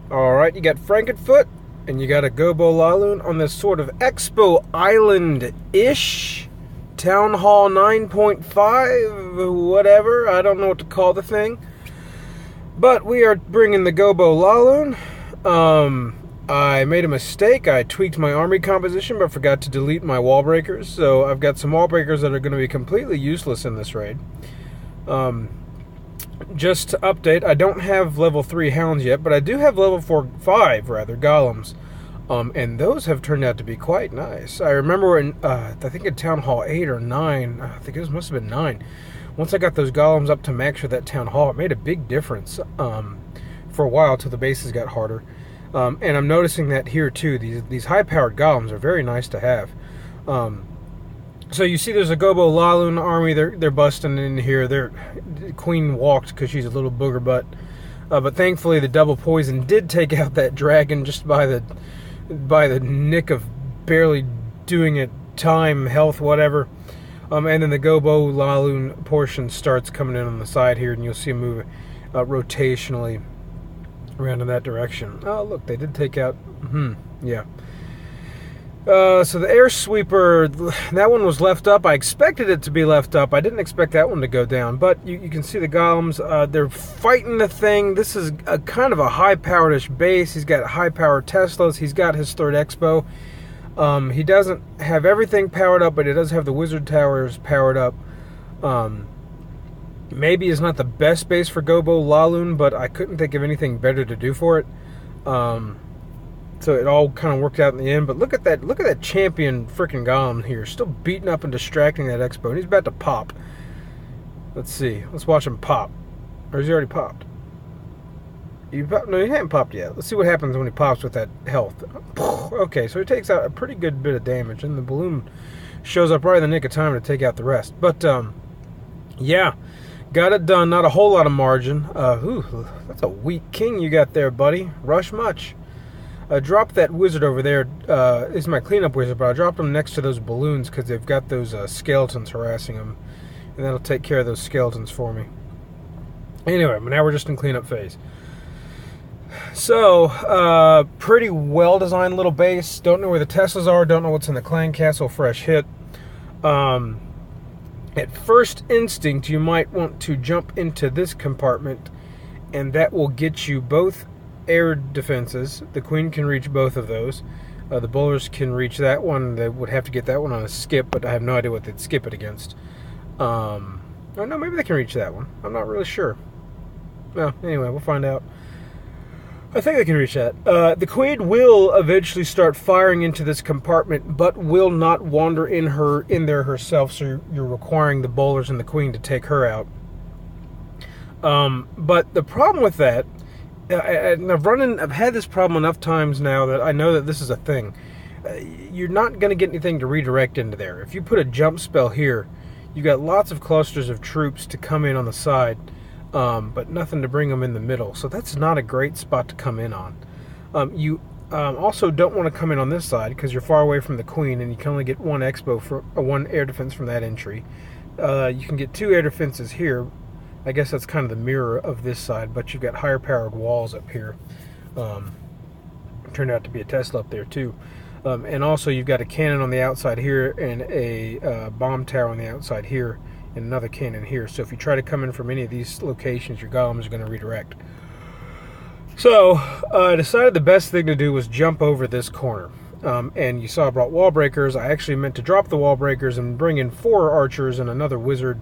Alright, you got Frankenfoot, and you got a GoBoLaLoon on this sort of Expo Island-ish Town Hall 9.5, whatever. I don't know what to call the thing. But we are bringing the GoBoLaLoon. I made a mistake. I tweaked my army composition, but forgot to delete my wall breakers. So I've got some wall breakers that are going to be completely useless in this raid. Just to update, I don't have level 3 hounds yet, but I do have level 5 golems. And those have turned out to be quite nice. I remember in, I think in Town Hall 8 or 9, I think it must have been 9, once I got those golems up to max for that Town Hall, it made a big difference for a while till the bases got harder. And I'm noticing that here too, these high-powered golems are very nice to have. So you see there's a GoBoLaLoon army, they're busting in here. The queen walked because she's a little booger butt. But thankfully the double poison did take out that dragon just by the nick of barely doing it, time, health, whatever. And then the GoBoLaLoon portion starts coming in on the side here, and you'll see him move rotationally around in that direction. Oh, look, they did take out... yeah. So the air sweeper, that one was left up. I expected it to be left up. I didn't expect that one to go down. But you can see the golems. They're fighting the thing. This is a kind of a high-powered-ish base. He's got high-powered Teslas. He's got his third Expo. He doesn't have everything powered up, but he does have the wizard towers powered up. Maybe it's not the best base for GoBoLaLoon, but I couldn't think of anything better to do for it. So it all kind of worked out in the end. But look at that champion freaking golem here, still beating up and distracting that Expo, and he's about to pop. Let's see. Let's watch him pop. Or has he already popped? No, he hasn't popped yet. Let's see what happens when he pops with that health. Okay, so he takes out a pretty good bit of damage, and the balloon shows up right in the nick of time to take out the rest. But, yeah, got it done. Not a whole lot of margin. That's a weak king you got there, buddy. Rush much. I dropped that wizard over there. It's my cleanup wizard, but I dropped him next to those balloons because they've got those skeletons harassing them. And that'll take care of those skeletons for me. Anyway, but now we're just in cleanup phase. So, pretty well-designed little base. Don't know where the Teslas are. Don't know what's in the clan castle. Fresh hit. At first instinct, you might want to jump into this compartment, and that will get you both air defenses. The queen can reach both of those. The bowlers can reach that one. They would have to get that one on a skip, but I have no idea what they'd skip it against. Or no, maybe they can reach that one. I'm not really sure. Well, anyway, we'll find out. I think they can reach that. The queen will eventually start firing into this compartment, but will not wander in there herself, so you're requiring the bowlers and the queen to take her out. But the problem with that, and I've had this problem enough times now that I know that this is a thing. You're not going to get anything to redirect into there. If you put a jump spell here, you've got lots of clusters of troops to come in on the side, but nothing to bring them in the middle. So that's not a great spot to come in on. You also don't want to come in on this side because you're far away from the queen, and you can only get one Expo for one air defense from that entry. You can get 2 air defenses here. I guess that's kind of the mirror of this side, but you've got higher powered walls up here. Turned out to be a Tesla up there too. And also you've got a cannon on the outside here and a bomb tower on the outside here and another cannon here. So if you try to come in from any of these locations, your golems are going to redirect. So I decided the best thing to do was jump over this corner. And you saw I brought wall breakers. I actually meant to drop the wall breakers and bring in 4 archers and another wizard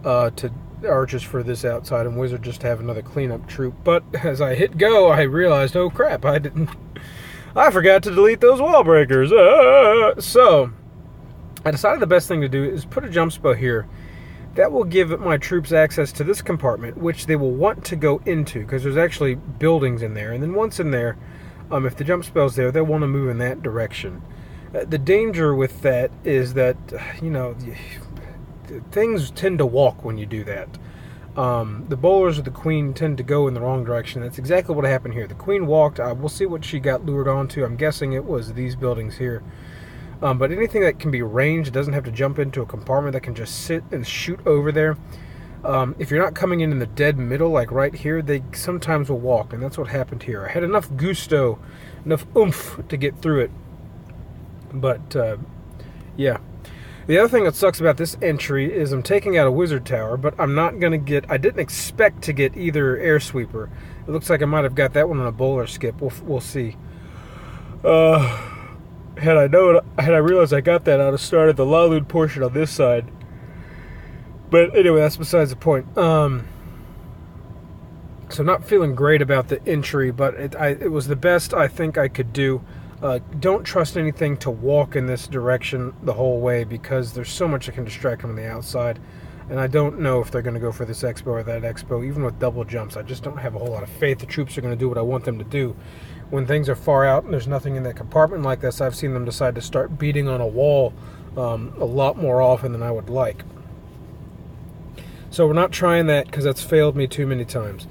to archers for this outside, and wizard just to have another cleanup troop. But as I hit go, I realized, oh crap, I forgot to delete those wall breakers. So I decided the best thing to do is put a jump spell here. That will give my troops access to this compartment, which they will want to go into because there's actually buildings in there. And then once in there, if the jump spell's there, they'll want to move in that direction. The danger with that is that, things tend to walk when you do that. The bowlers of the queen tend to go in the wrong direction. That's exactly what happened here. The queen walked. We'll see what she got lured onto. I'm guessing it was these buildings here. But anything that can be ranged, doesn't have to jump into a compartment, that can just sit and shoot over there, If you're not coming in the dead middle, like right here, they sometimes will walk, and that's what happened here. I had enough gusto, enough oomph to get through it. But, yeah. The other thing that sucks about this entry is I'm taking out a wizard tower, but I'm not going to get... I didn't expect to get either air sweeper. It looks like I might have got that one on a bowler skip. We'll see. Had I realized I got that, I'd have started the LaLoon portion on this side. But anyway, that's besides the point. So I'm not feeling great about the entry, but it was the best I think I could do. Don't trust anything to walk in this direction the whole way, because there's so much that can distract them on the outside. And I don't know if they're going to go for this expo or that expo. Even with double jumps, I just don't have a whole lot of faith the troops are going to do what I want them to do. When things are far out and there's nothing in that compartment like this, I've seen them decide to start beating on a wall a lot more often than I would like. So we're not trying that because that's failed me too many times.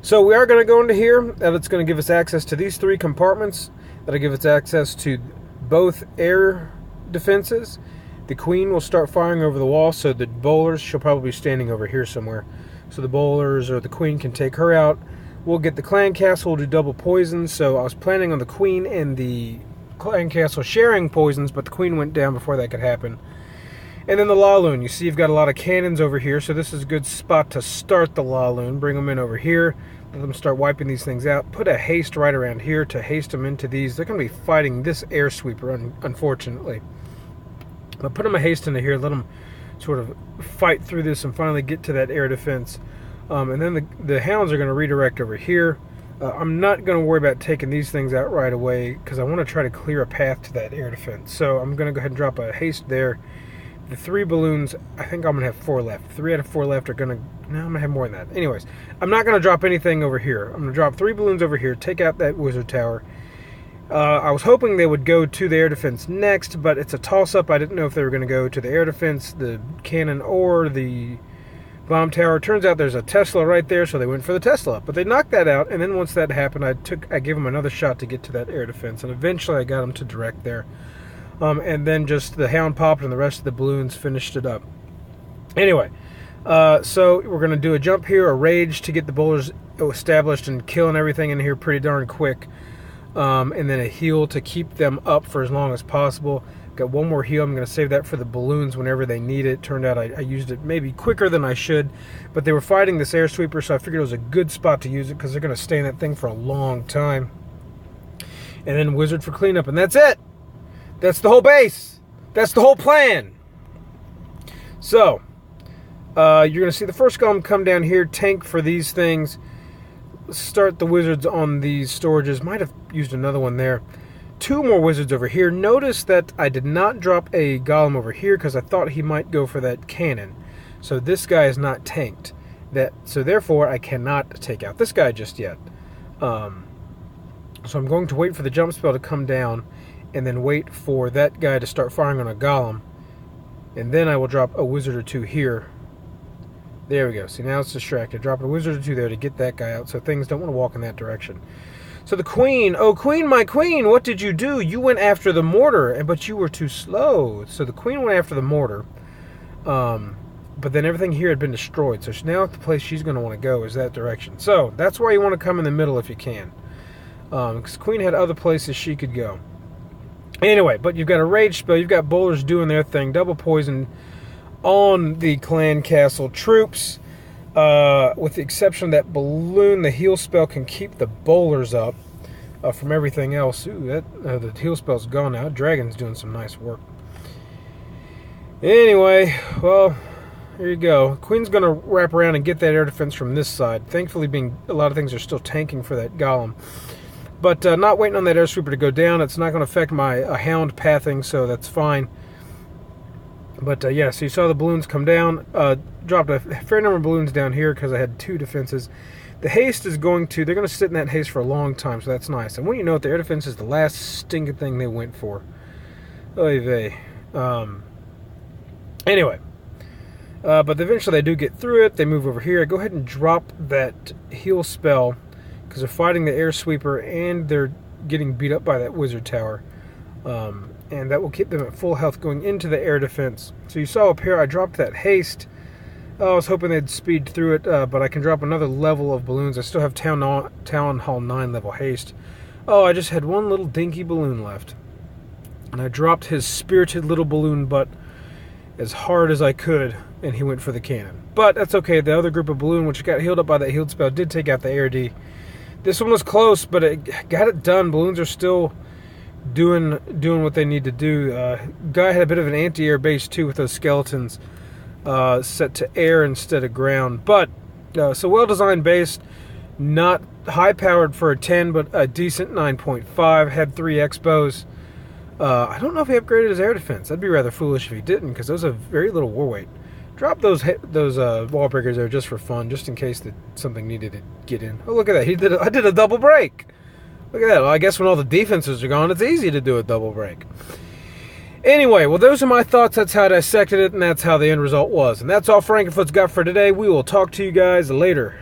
So we are going to go into here. That's going to give us access to these 3 compartments. That'll give us access to both air defenses. The queen will start firing over the wall, so the bowlers, she'll probably be standing over here somewhere. So the bowlers or the queen can take her out. We'll get the clan castle, we'll do double poison. So I was planning on the queen and the clan castle sharing poisons, but the queen went down before that could happen. And then the LaLoon, you see you've got a lot of cannons over here, so this is a good spot to start the LaLoon. Bring them in over here, let them start wiping these things out. Put a haste right around here to haste them into these. They're going to be fighting this air sweeper, unfortunately. But put them a haste into here, let them sort of fight through this and finally get to that air defense. And then the hounds are going to redirect over here. I'm not going to worry about taking these things out right away because I want to try to clear a path to that air defense. So I'm going to go ahead and drop a haste there. The 3 balloons, I think I'm going to have 4 left. 3 out of 4 left are going to... No, I'm going to have more than that. Anyways, I'm not going to drop anything over here. I'm going to drop 3 balloons over here, take out that wizard tower. I was hoping they would go to the air defense next, but it's a toss-up. I didn't know if they were going to go to the air defense, the cannon, or the bomb tower. Turns out there's a Tesla right there, so they went for the Tesla. But they knocked that out, and then once that happened, I gave them another shot to get to that air defense, and eventually I got them to direct there. And then just the hound popped and the rest of the balloons finished it up. Anyway, so we're going to do a jump here, a rage to get the bowlers established and killing everything in here pretty darn quick. And then a heal to keep them up for as long as possible. Got one more heal. I'm going to save that for the balloons whenever they need it. Turned out I used it maybe quicker than I should. But they were fighting this air sweeper, so I figured it was a good spot to use it because they're going to stay in that thing for a long time. And then wizard for cleanup, and that's it. That's the whole base. That's the whole plan. So, you're going to see the first golem come down here, tank for these things, start the wizards on these storages. Might have used another one there. 2 more wizards over here. Notice that I did not drop a golem over here because I thought he might go for that cannon. So this guy is not tanked. So therefore, I cannot take out this guy just yet. So I'm going to wait for the jump spell to come down, and then wait for that guy to start firing on a golem. And then I will drop a wizard or 2 here. There we go. See, now it's distracted. Drop a wizard or 2 there to get that guy out so things don't want to walk in that direction. So the queen, oh queen, my queen, what did you do? You went after the mortar, but you were too slow. So the queen went after the mortar. But then everything here had been destroyed. So now the place she's going to want to go is that direction. So that's why you want to come in the middle if you can. Because queen had other places she could go. Anyway, but you've got a rage spell. You've got bowlers doing their thing. Double poison on the clan castle troops. With the exception of that balloon, the heal spell can keep the bowlers up from everything else. Ooh, the heal spell's gone now. Dragon's doing some nice work. Anyway, well, here you go. Queen's going to wrap around and get that air defense from this side. Thankfully, a lot of things are still tanking for that golem. But not waiting on that air sweeper to go down. It's not going to affect my hound pathing, so that's fine. But yeah, so you saw the balloons come down. Dropped a fair number of balloons down here because I had 2 defenses. The haste is they're going to sit in that haste for a long time, so that's nice. And when you know it, the air defense is the last stinking thing they went for. Oy vey. Anyway. But eventually they do get through it. They move over here. I go ahead and drop that heal spell because they're fighting the air sweeper and they're getting beat up by that wizard tower. And that will keep them at full health going into the air defense. So you saw up here, I dropped that haste Oh, I was hoping they'd speed through it, but I can drop another level of balloons. I still have Town Hall 9 level haste. Oh, I just had one little dinky balloon left. And I dropped his spirited little balloon butt as hard as I could, and he went for the cannon. But that's okay. The other group of balloon, which got healed up by that healed spell, did take out the ARD. This one was close, but it got it done. Balloons are still doing what they need to do. Guy had a bit of an anti-air base too with those skeletons set to air instead of ground. But so well-designed base, not high-powered for a 10, but a decent 9.5. Had 3 expos. I don't know if he upgraded his air defense. That'd be rather foolish if he didn't, because those have very little war weight. Drop those wall breakers there just for fun, just in case that something needed to get in. Oh, look at that! I did a double break. Look at that. Well, I guess when all the defenses are gone, it's easy to do a double break. Anyway, well, those are my thoughts. That's how I dissected it, and that's how the end result was. And that's all Frankenfoot's got for today. We will talk to you guys later.